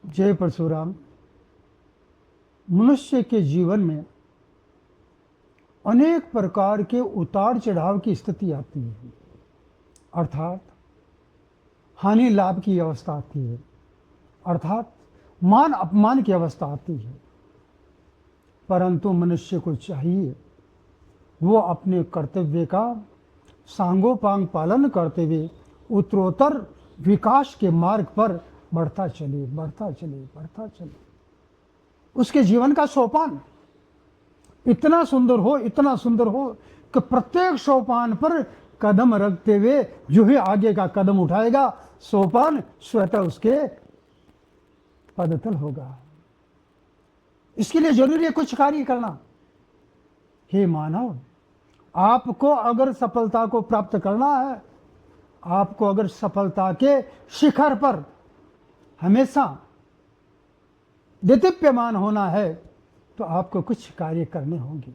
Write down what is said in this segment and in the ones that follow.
जय परशुराम। मनुष्य के जीवन में अनेक प्रकार के उतार चढ़ाव की स्थिति आती है, अर्थात हानि लाभ की अवस्था आती है, अर्थात मान अपमान की अवस्था आती है। परंतु मनुष्य को चाहिए वो अपने कर्तव्य का सांगोपांग पालन करते हुए उत्तरोत्तर विकास के मार्ग पर बढ़ता चले, बढ़ता चले, बढ़ता चले। उसके जीवन का सोपान इतना सुंदर हो, इतना सुंदर हो कि प्रत्येक सोपान पर कदम रखते हुए जो ही आगे का कदम उठाएगा, सोपान स्वतः उसके पदतल होगा। इसके लिए जरूरी है कुछ कार्य करना। हे मानव, आपको अगर सफलता को प्राप्त करना है, आपको अगर सफलता के शिखर पर हमेशा देदीप्यमान होना है, तो आपको कुछ कार्य करने होंगे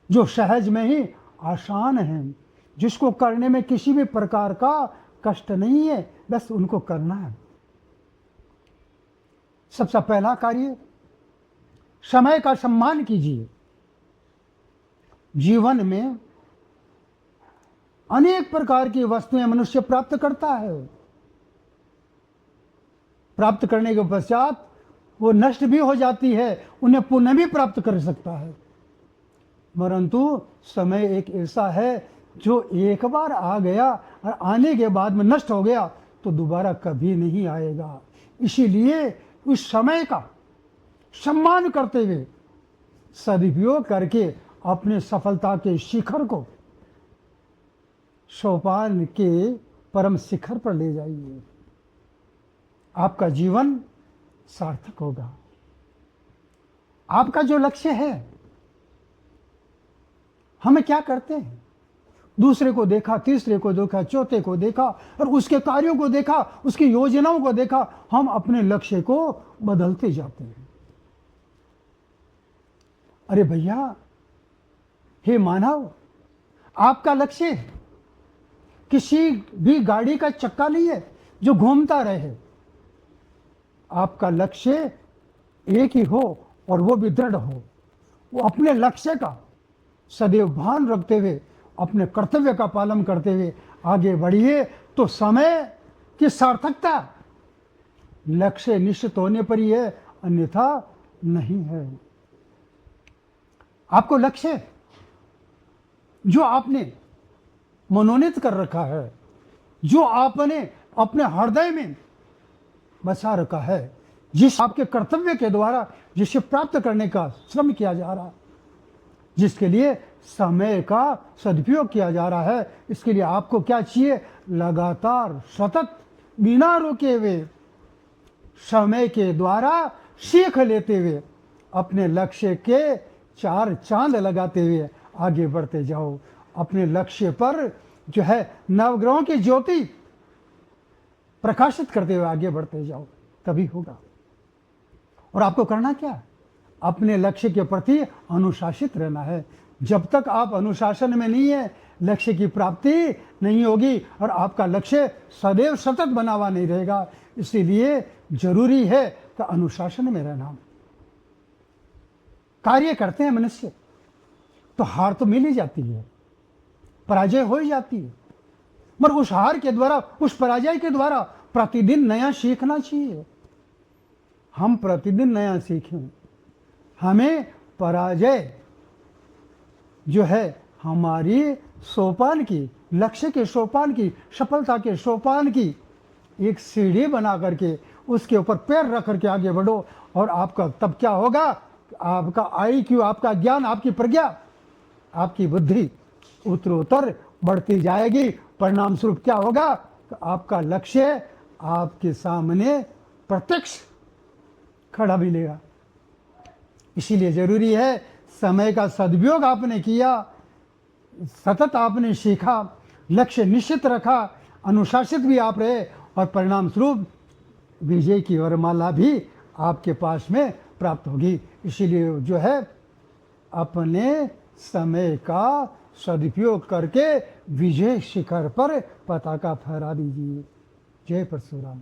जो सहज में ही आसान हैं, जिसको करने में किसी भी प्रकार का कष्ट नहीं है, बस उनको करना है। सबसे पहला कार्य, समय का सम्मान कीजिए। जीवन में अनेक प्रकार की वस्तुएं मनुष्य प्राप्त करता है। प्राप्त करने के पश्चात वो नष्ट भी हो जाती है, उन्हें पुनः भी प्राप्त कर सकता है। परंतु समय एक ऐसा है जो एक बार आ गया और आने के बाद में नष्ट हो गया तो दोबारा कभी नहीं आएगा। इसीलिए उस समय का सम्मान करते हुए सदुपयोग करके अपने सफलता के शिखर को सोपान के परम शिखर पर ले जाइए। आपका जीवन सार्थक होगा। आपका जो लक्ष्य है, हमें क्या करते हैं, दूसरे को देखा, तीसरे को देखा, चौथे को देखा और उसके कार्यों को देखा, उसकी योजनाओं को देखा, हम अपने लक्ष्य को बदलते जाते हैं। अरे भैया, हे मानव, आपका लक्ष्य किसी भी गाड़ी का चक्का नहीं है जो घूमता रहे। आपका लक्ष्य एक ही हो और वो भी दृढ़ हो। वो अपने लक्ष्य का सदैव भान रखते हुए अपने कर्तव्य का पालन करते हुए आगे बढ़िए, तो समय की सार्थकता लक्ष्य निश्चित होने पर ही है, अन्यथा नहीं है। आपको लक्ष्य जो आपने मनोनीत कर रखा है, जो आपने अपने हृदय में बसा रखा है, जिस आपके कर्तव्य के द्वारा जिसे प्राप्त करने का श्रम किया जा रहा, जिसके लिए समय का सदुपयोग किया जा रहा है, इसके लिए आपको क्या चाहिए? लगातार सतत बिना रुके हुए समय के द्वारा सीख लेते हुए अपने लक्ष्य के चार चांद लगाते हुए आगे बढ़ते जाओ। अपने लक्ष्य पर जो है नवग्रहों की ज्योति प्रकाशित करते हुए आगे बढ़ते जाओ, तभी होगा। और आपको करना क्या? अपने लक्ष्य के प्रति अनुशासित रहना है। जब तक आप अनुशासन में नहीं है, लक्ष्य की प्राप्ति नहीं होगी और आपका लक्ष्य सदैव सतत बना हुआ नहीं रहेगा। इसीलिए जरूरी है कि अनुशासन में रहना। कार्य करते हैं मनुष्य तो हार तो मिल ही जाती है, पराजय हो ही जाती है, मगर उस हार के द्वारा, उस पराजय के द्वारा प्रतिदिन नया सीखना चाहिए। हम प्रतिदिन नया सीखें। हमें पराजय जो है हमारी सोपान की, लक्ष्य के सोपान की, सफलता के सोपान की एक सीढ़ी बना करके उसके ऊपर पैर रख करके आगे बढ़ो। और आपका तब क्या होगा? आपका IQ, आपका ज्ञान, आपकी प्रज्ञा, आपकी बुद्धि उत्तरोत्तर बढ़ती जाएगी। परिणाम स्वरूप क्या होगा? आपका लक्ष्य आपके सामने प्रत्यक्ष खड़ा मिलेगा। इसीलिए जरूरी है समय का सदुपयोग आपने किया, सतत आपने सीखा, लक्ष्य निश्चित रखा, अनुशासित भी आप रहे और परिणाम स्वरूप विजय की वरमाला भी आपके पास में प्राप्त होगी। इसीलिए जो है अपने समय का सदुपयोग करके विजय शिखर पर पताका फहरा दीजिए। जय परशुराम।